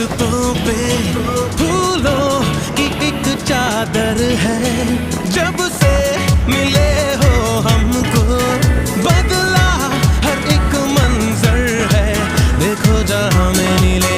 रास्तों पे फूलों की एक चादर है। जब से मिले हो हमको बदला हर एक मंजर है। देखो जहां में नीले